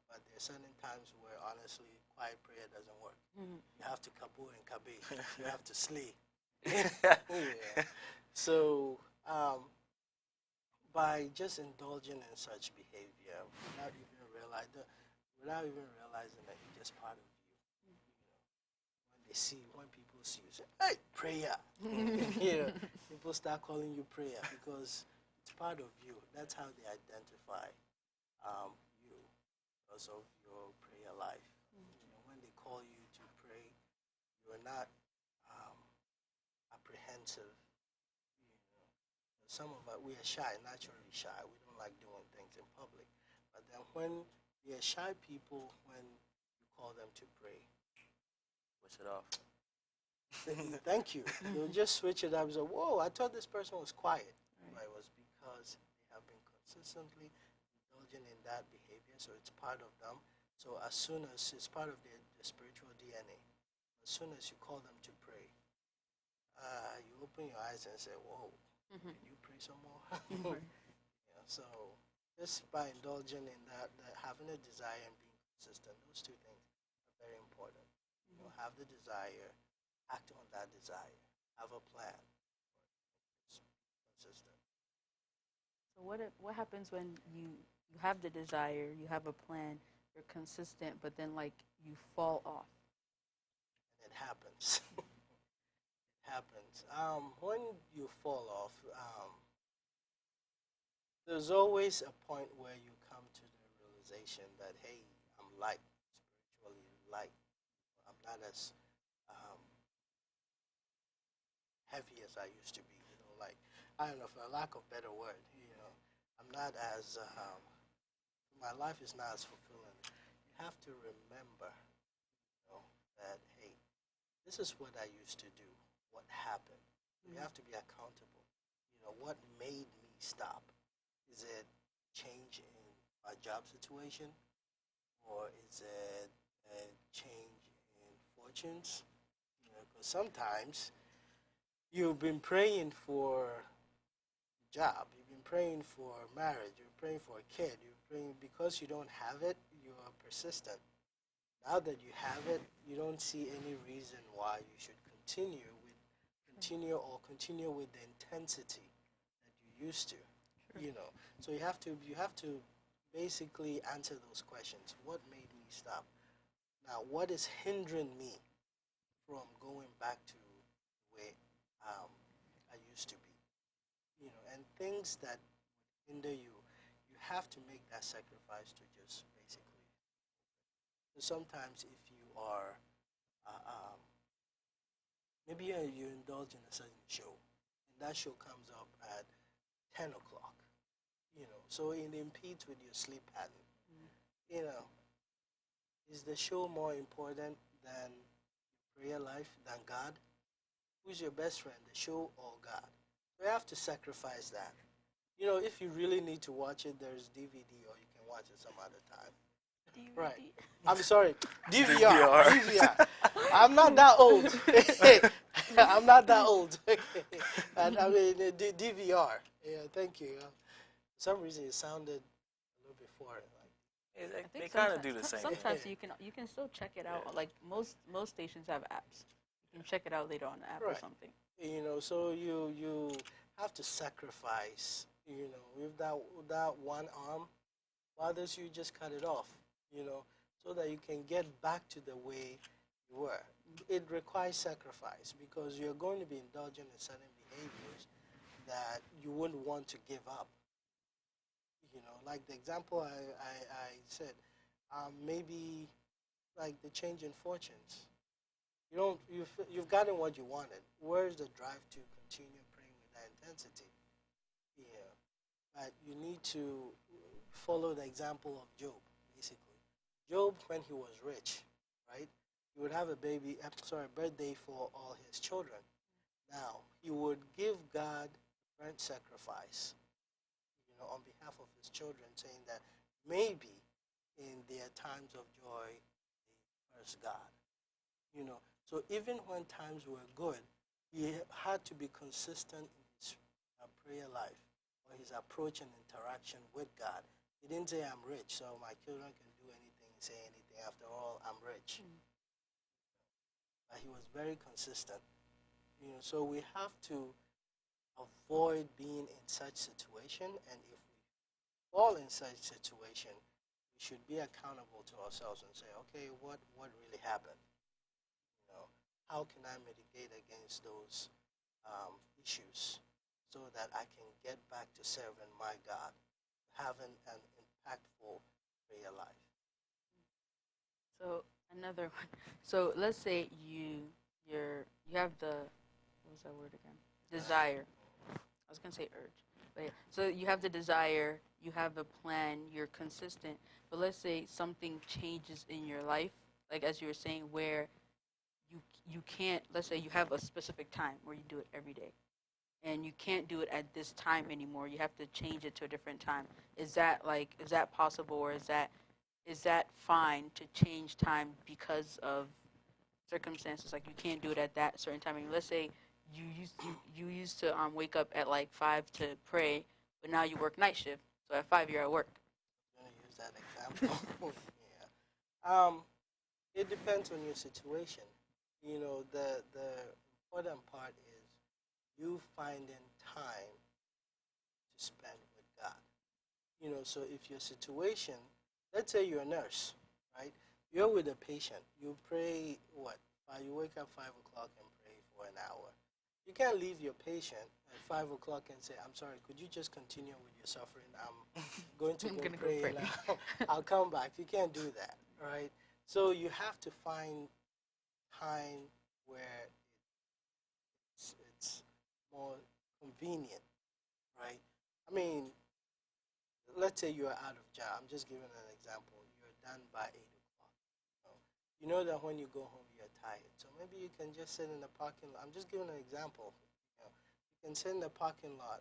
But there are certain times where, honestly, quiet prayer doesn't work. You have to kaboo and kabee. You have to sleep. Yeah. So by just indulging in such behavior, without even realizing that it's just part of you. When people see you, say, "Hey, prayer!" People start calling you prayer because it's part of you. That's how they identify you because of your prayer life. When they call you to pray, you are not um, apprehensive. Some of us, we are shy, naturally shy. We don't like doing things in public. But then when we are shy people, when you call them to pray, Switch it off. thank you. You'll just switch it up and say, whoa, I thought this person was quiet. Right. It was because they have been consistently indulging in that behavior, so it's part of them. So as soon as it's part of their spiritual DNA, as soon as you call them to pray, you open your eyes and say, whoa, can you pray some more? So just by indulging in that, having a desire and being consistent, those two things are very important. Have the desire, act on that desire, have a plan, just be consistent. So what happens when you have the desire, you have a plan, you're consistent, but then like you fall off? And it happens. It happens. When you fall off, there's always a point where you come to the realization that, hey, I'm light, spiritually light. I'm not as heavy as I used to be. Like, I don't know, for a lack of better word, I'm not as, my life is not as fulfilling. You have to remember, that, hey, this is what I used to do. What happened? You have to be accountable. What made me stop? Is it change in my job situation? Or is it a change in fortunes? Because sometimes you've been praying for a job, you've been praying for marriage, you're praying for a kid, you're praying because you don't have it, you are persistent. Now that you have it, you don't see any reason why you should continue with the intensity that you used to. Sure. So you have to basically answer those questions. What made me stop? Now, what is hindering me from going back to the way I used to be? And things that would hinder you, you have to make that sacrifice to just basically. So sometimes if you are, maybe you indulge in a certain show, and that show comes up at 10 o'clock, so it impedes with your sleep pattern. Is the show more important than your prayer life, than God? Who's your best friend, the show or God? So you have to sacrifice that. If you really need to watch it, there's DVD, or you can watch it some other time. DVD. Right. I'm sorry, DVR. DVR. I'm not that old. I'm not that old. And I mean, DVR. Yeah, thank you. For some reason, it sounded a little bit foreign. They kind of do the same. Sometimes you can still check it out. Like most stations have apps. You can check it out later on the app or something. So you have to sacrifice. With that one arm, others you just cut it off. So that you can get back to the way you were. It requires sacrifice because you're going to be indulging in certain behaviors that you wouldn't want to give up. Like the example I said, maybe like the change in fortunes. You've gotten what you wanted. Where's the drive to continue praying with that intensity? But you need to follow the example of Job, basically. Job, when he was rich, right, he would have a birthday for all his children. Now, he would give God burnt sacrifice, on behalf of his children, saying that maybe in their times of joy, they curse God. So even when times were good, he had to be consistent in his prayer life or his approach and interaction with God. He didn't say, I'm rich, so my children can do anything, say anything. After all, I'm rich. But he was very consistent. So we have to avoid being in such situation, and if we fall in such situation, we should be accountable to ourselves and say, okay, what really happened? How can I mitigate against those issues so that I can get back to serving my God, having an impactful prayer life. So another one. So let's say you have the, what was that word again? Desire. I was gonna say urge, but yeah. So you have the desire, you have a plan, you're consistent. But let's say something changes in your life, like as you were saying, where you can't. Let's say you have a specific time where you do it every day, and you can't do it at this time anymore. You have to change it to a different time. Is that possible, or is that fine to change time because of circumstances? Like you can't do it at that certain time. I mean, let's say you used to wake up at like 5 to pray, but now you work night shift. So at 5 you're at work. I'm going to use that example. Yeah. It depends on your situation. The important part is you finding time to spend with God. So if your situation, let's say you're a nurse, right? You're with a patient. You pray what? You wake up 5 o'clock and pray for an hour. You can't leave your patient at 5 o'clock and say, "I'm sorry, could you just continue with your suffering? I'm going to I'm go gonna go pray pray." and I'll come back." You can't do that, right? So you have to find time where it's more convenient, right? I mean, let's say you're out of job. I'm just giving an example. You're done by 8 o'clock. You know that when you go home, you're tired. So maybe you can just sit in the parking lot. I'm just giving an example. You can sit in the parking lot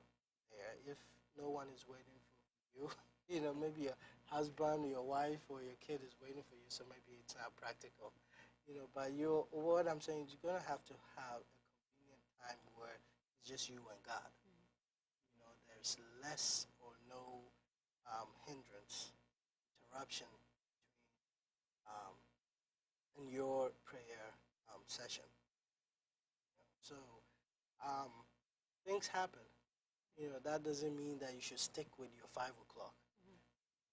there if no one is waiting for you. Maybe your husband, your wife, or your kid is waiting for you. So maybe it's not practical. But what I'm saying is you're gonna have to have a convenient time where it's just you and God. There's less or no hindrance, interruption um, in your prayer session. So um, things happen. That doesn't mean that you should stick with your 5 o'clock. You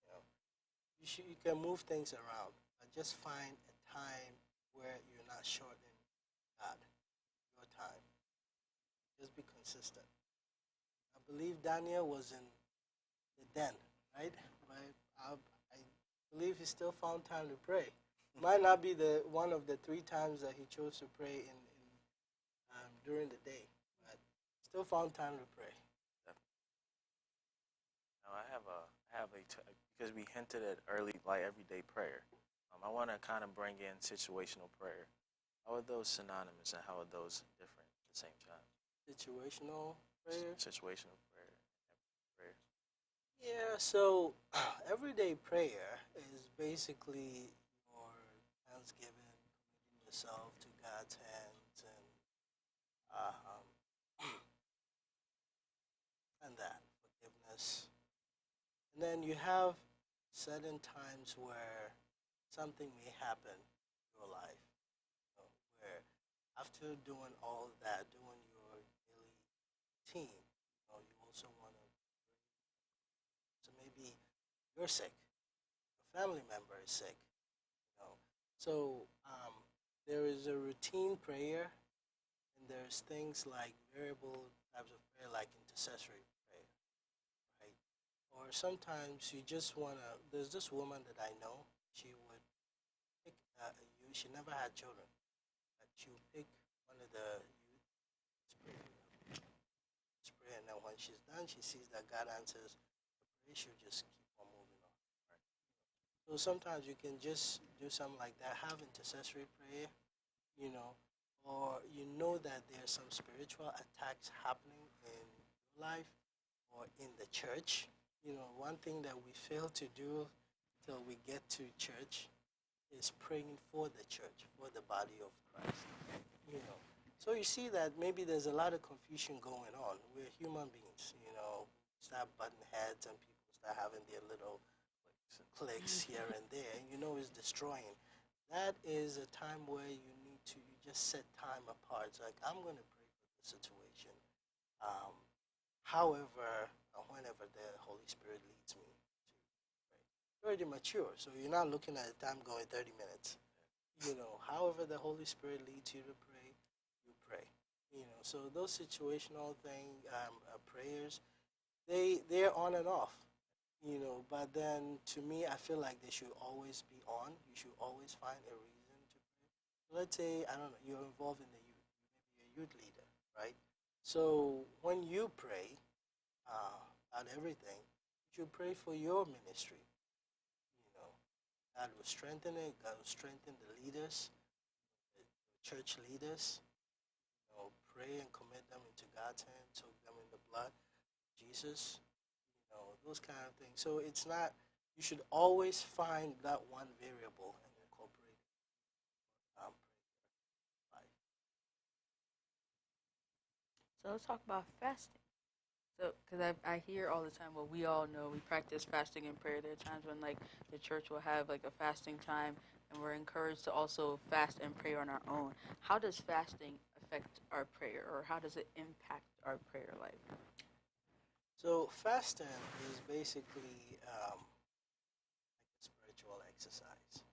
know, you can move things around, but just find a time where you're not shorting God your time. Just be consistent. I believe Daniel was in the den, right? I believe he still found time to pray. Might not be the one of the 3 times that he chose to pray during the day, but still found time to pray. Now because we hinted at early, like everyday prayer. I want to kind of bring in situational prayer. How are those synonymous and how are those different at the same time? Situational prayer. Situational prayer, prayer. Yeah, so everyday prayer is basically your thanksgiving, committing yourself to God's hands, um, and that forgiveness. And then you have certain times where something may happen in your life, where after doing all of that, doing your daily routine, you also want to. So maybe you're sick, your family member is sick, you know. So there is a routine prayer, and there's things like variable types of prayer, like intercessory prayer, right? Or sometimes you just wanna. There's this woman that I know. She would pick you. She never had children, but she would pick one of the youth spray, and then when she's done, she sees that God answers the prayer. She'll just keep on moving on. Right? So sometimes you can just do something like that. Have intercessory prayer, you know, or you know that there's some spiritual attacks happening in your life or in the church. One thing that we fail to do till we get to church is praying for the church, for the body of Christ. You know, so you see that maybe there's a lot of confusion going on. We're human beings. Start butting heads and people start having their little clicks here and there, and it's destroying. That is a time where you just set time apart. It's like, I'm going to pray for the situation. Um, However, whenever the Holy Spirit leads me to pray. You're already mature, so you're not looking at the time going 30 minutes. However the Holy Spirit leads you to pray, you pray. So those situational prayers, they're on and off. But then to me, I feel like they should always be on. You should always find a reason to pray. Let's say, I don't know, you're involved in the youth, maybe a youth leader, right? So when you pray about everything, you should pray for your ministry. You know, God will strengthen it. God will strengthen the leaders, the church leaders. Pray and commit them into God's hand, soak them in the blood of Jesus. Those kind of things. So it's not, you should always find that one variable and incorporate it life. So let's talk about fasting. So, because I hear all the time, well, we all know we practice fasting and prayer. There are times when, like, the church will have, like, a fasting time, and we're encouraged to also fast and pray on our own. How does fasting affect our prayer, or how does it impact our prayer life? So fasting is basically like a spiritual exercise.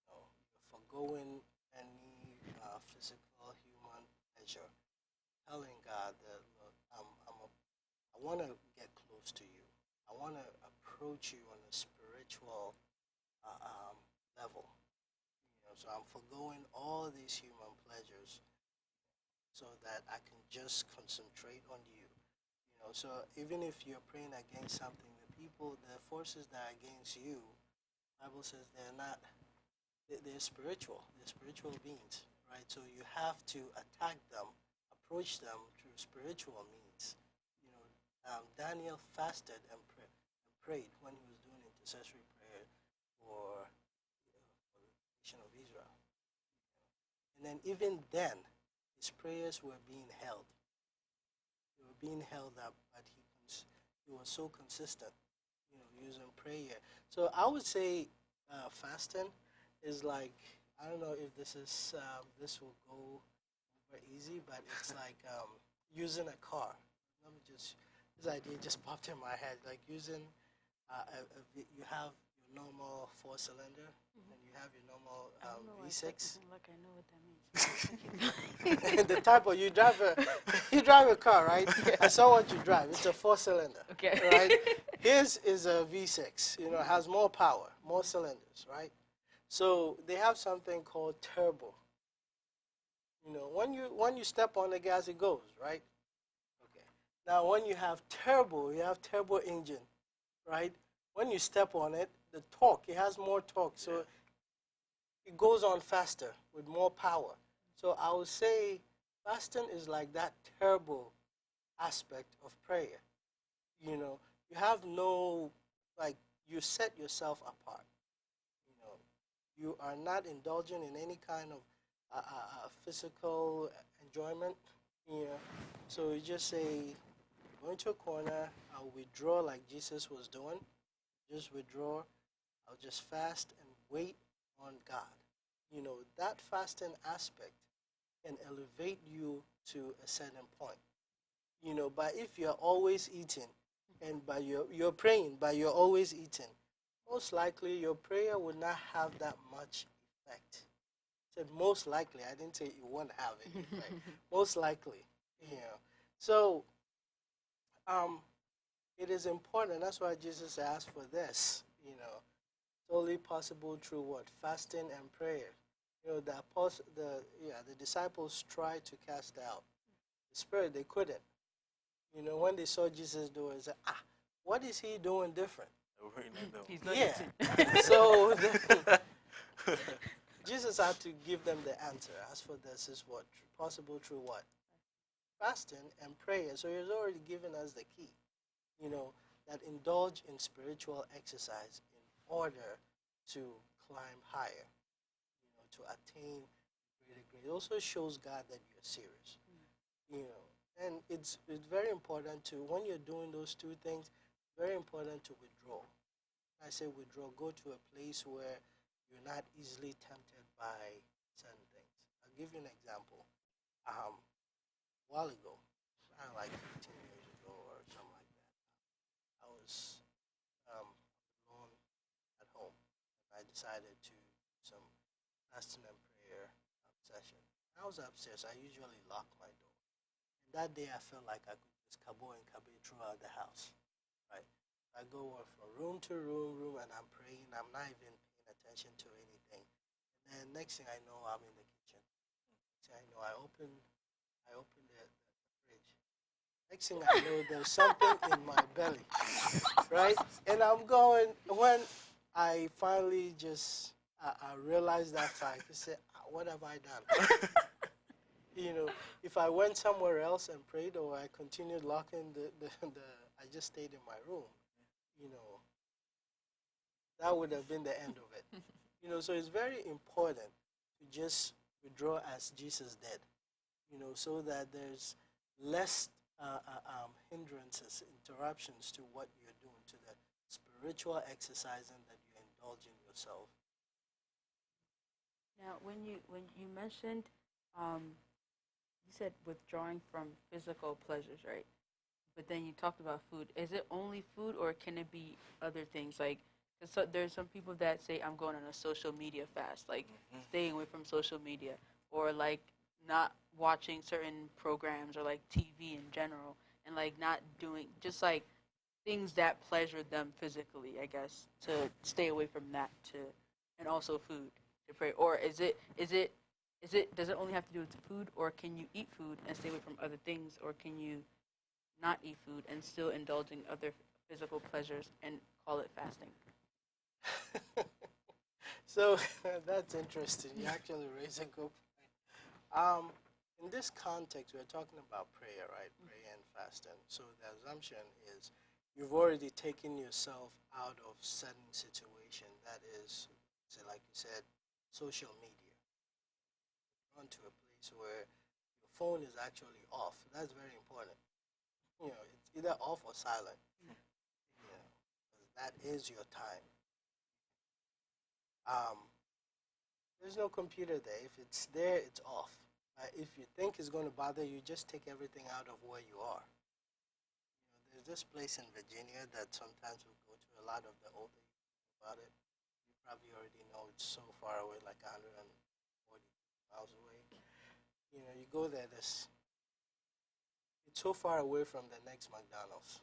You're foregoing any physical human pleasure, telling God that, look, I want to get close to you. I want to approach you on a spiritual level. So I'm foregoing all these human pleasures so that I can just concentrate on you. So even if you're praying against something, the forces that are against you, the Bible says they're not, they're spiritual. They're spiritual beings, right? So you have to attack them, approach them through spiritual means. Daniel fasted and prayed when he was doing intercessory prayer for the nation of Israel. And then even then, his prayers were being held. They were being held up, but he was so consistent, using prayer. So I would say fasting is like, I don't know if this this will go over easy, but it's like using a car. Let me just, this idea just popped in my head, like using you have your normal 4-cylinder, and you have your normal V6. Like I know what that means. The type of, you drive a car, right? Yeah. I saw what you drive. It's a 4-cylinder. Okay. Right? His is a V6. It has more power, more cylinders, right? So they have something called turbo. When you step on the gas, it goes, right? Okay. Now when you have turbo engine, right? When you step on it, the torque, it has more torque, so it goes on faster with more power. So I would say fasting is like that turbo aspect of prayer. You have no, like, you set yourself apart. You are not indulging in any kind of physical enjoyment. So you just say, go into a corner, I'll withdraw like Jesus was doing. Just withdraw. I'll just fast and wait on God. That fasting aspect can elevate you to a certain point. But if you're always eating, and by you're praying, but you're always eating, most likely your prayer would not have that much effect. I said most likely. I didn't say it won't have any effect. Most likely. So it is important. That's why Jesus asked for this. It's only possible through what? Fasting and prayer. The disciples tried to cast out the spirit. They couldn't. When they saw Jesus do it, they said, what is he doing different? He's not Yeah. So Jesus had to give them the answer. As for this is what? Possible through what? Fasting and prayer. So he's already given us the key. That indulge in spiritual exercise in order to climb higher, to attain greater grace. It also shows God that you're serious, And it's very important to, when you're doing those two things, very important to withdraw. I say withdraw, go to a place where you're not easily tempted by certain things. I'll give you an example. A while ago, like 15 years ago or something like that, I was alone at home. I decided to do some fasting and prayer session. I was upstairs. I usually lock my door. That day I felt like I could just kabo and kabe throughout the house, right? I go from room to room, and I'm praying. I'm not even paying attention to anything. And then next thing I know, I'm in the kitchen. Next thing I know, I open the fridge. Next thing I know, there's something in my belly, right? And I'm going, when I finally just, I realized that fact, I said, "Ah, what have I done?" If I went somewhere else and prayed, or I continued locking I just stayed in my room, you know, that would have been the end of it. So it's very important to just withdraw as Jesus did, so that there's less hindrances, interruptions to what you're doing, to the spiritual exercising that you indulge in yourself. Now, when you mentioned, you said withdrawing from physical pleasures, right? But then you talked about food. Is it only food, or can it be other things? Like, 'cause there's some people that say I'm going on a social media fast, like staying away from social media, or like not watching certain programs, or like TV in general, and like not doing just like things that pleasure them physically. I guess to stay away from that and also food to pray. Or is it does it only have to do with food, or can you eat food and stay away from other things, or can you not eat food and still indulge in other physical pleasures and call it fasting? So that's interesting. You actually raise a good point. In this context, we're talking about prayer, right? Prayer and fasting. So the assumption is you've already taken yourself out of certain situation. That is, say, like you said, social media. Gone to a place where your phone is actually off. That's very important. It's either off or silent. You know, 'cause that is your time. Um, there's no computer there. If it's there, it's off. If you think it's going to bother you, just take everything out of where you are. There's this place in Virginia that sometimes we go to. A lot of the older you know about it. You probably already know it's so far away, like 140 miles away. You go there. It's so far away from the next McDonald's.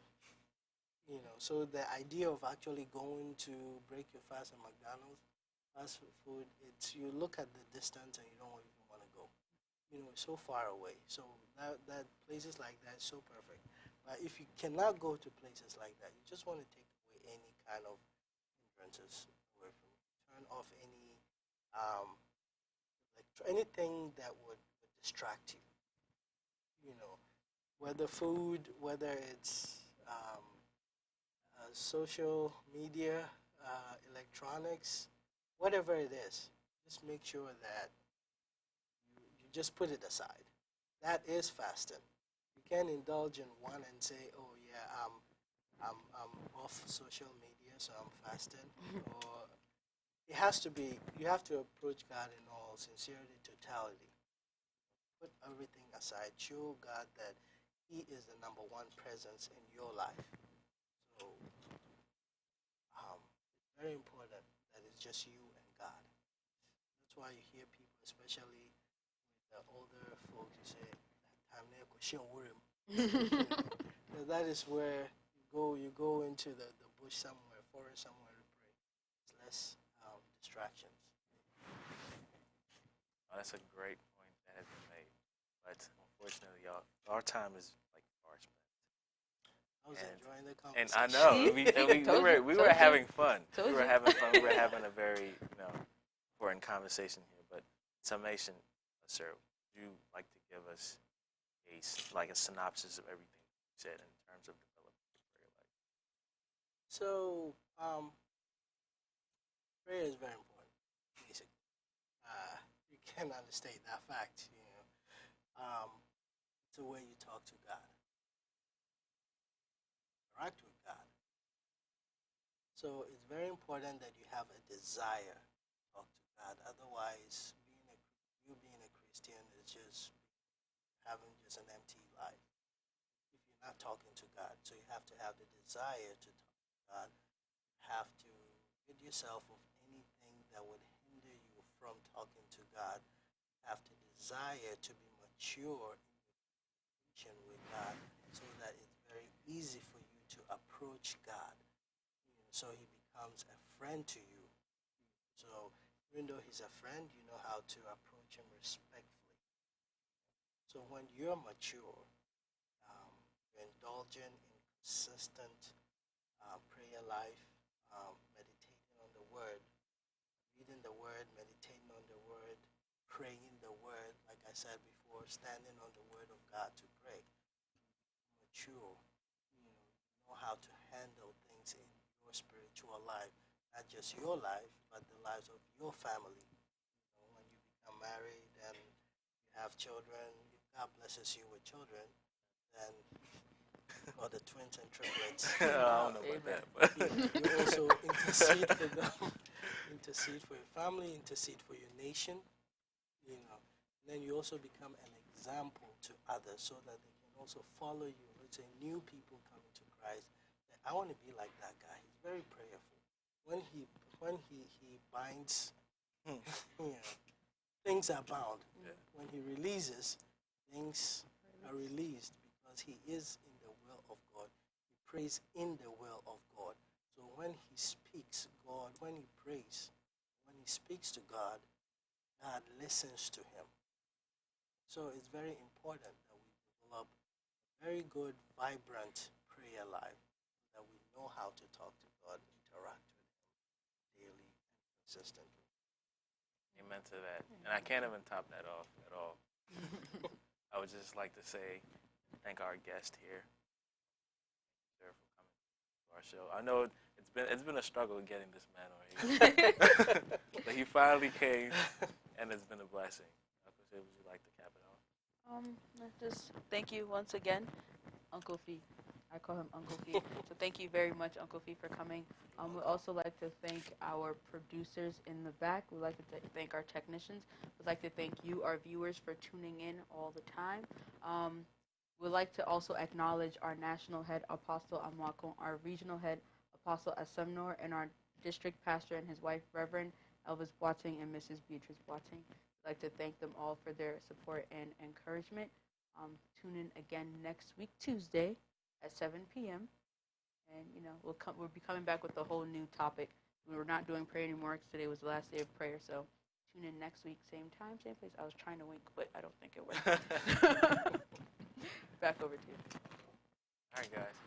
So the idea of actually going to break your fast at McDonald's, fast food, you look at the distance and you don't even want to go. It's so far away. So that places like that is so perfect. But if you cannot go to places like that, you just want to take away any kind of hindrances away from you. Turn off um, anything that would distract you. Whether food, whether it's social media, electronics, whatever it is, just make sure that you just put it aside. That is fasting. You can't indulge in one and say, "Oh yeah, I'm off social media, so I'm fasting." Or it has to be. You have to approach God in all sincerity, totality. Put everything aside. Show God that He is the number one presence in your life. So it's very important that it's just you and God. That's why you hear people, especially with the older folks, you say, "Time there, that is where you go into the bush somewhere, forest somewhere to pray. It's less distractions. Oh, that's a great point that has been made. But unfortunately, y'all, our time is like far spent. I was And- enjoying the And conversation. I know we were having fun. Told We were you. having fun. We were having a very important conversation here. But summation, sir, would you like to give us a synopsis of everything you said in terms of developing your prayer life? So, prayer is very important, basically. You can't understate that fact, It's the way you talk to God, interact with God. So it's very important that you have a desire to talk to God. Otherwise, being a Christian is just having just an empty life. If you're not talking to God, so you have to have the desire to talk to God. You have to rid yourself of anything that would hinder you from talking to God. You have to desire to be mature in your communication with God, so that it's very easy for you to approach God. So He becomes a friend to you. So even though He's a friend, you know how to approach Him respectfully. So when you're mature, you're indulgent in consistent prayer life, meditating on the Word, reading the Word, meditating on the Word, praying the Word, like I said before, standing on the Word of God to pray. Mature, know how to handle things in your spiritual life, not just your life, but the lives of your family. When you become married and you have children, if God blesses you with children, then or the twins and triplets. I don't know about that, but You also intercede for them, intercede for your family, intercede for your nation, And then you also become an example to others so that they can also follow you. Let's say new people coming to Christ. I want to be like that guy. He's very prayerful. When he binds, things are bound. Yeah. When he releases, things are released because he is in the will of God. He prays in the will of God. So when he speaks, when he prays, when he speaks to God, God listens to him. So it's very important that we develop a very good, vibrant prayer life, that we know how to talk to God, interact with him daily and consistently. amen to that. And I can't even top that off at all. I would just like to say thank our guest here, sir, for coming to our show. I know it's been a struggle getting this man on here, but he finally came, and it's been a blessing. Uncle Shay, would you like to cap it off? Just thank you once again, Uncle Fee. I call him Uncle Fee. So thank you very much, Uncle Fee, for coming. We'd also like to thank our producers in the back. We'd like to thank our technicians. We'd like to thank you, our viewers, for tuning in all the time. We'd like to also acknowledge our national head, Apostle Amwakon, our regional head, Apostle Asemnor, and our district pastor and his wife, Reverend Elvis Boateng and Mrs. Beatrice Boateng. I'd like to thank them all for their support and encouragement. Tune in again next week, Tuesday, at 7 p.m. And, we'll be coming back with a whole new topic. We're not doing prayer anymore because today was the last day of prayer. So tune in next week, same time, same place. I was trying to wink, but I don't think it worked. Back over to you. All right, guys.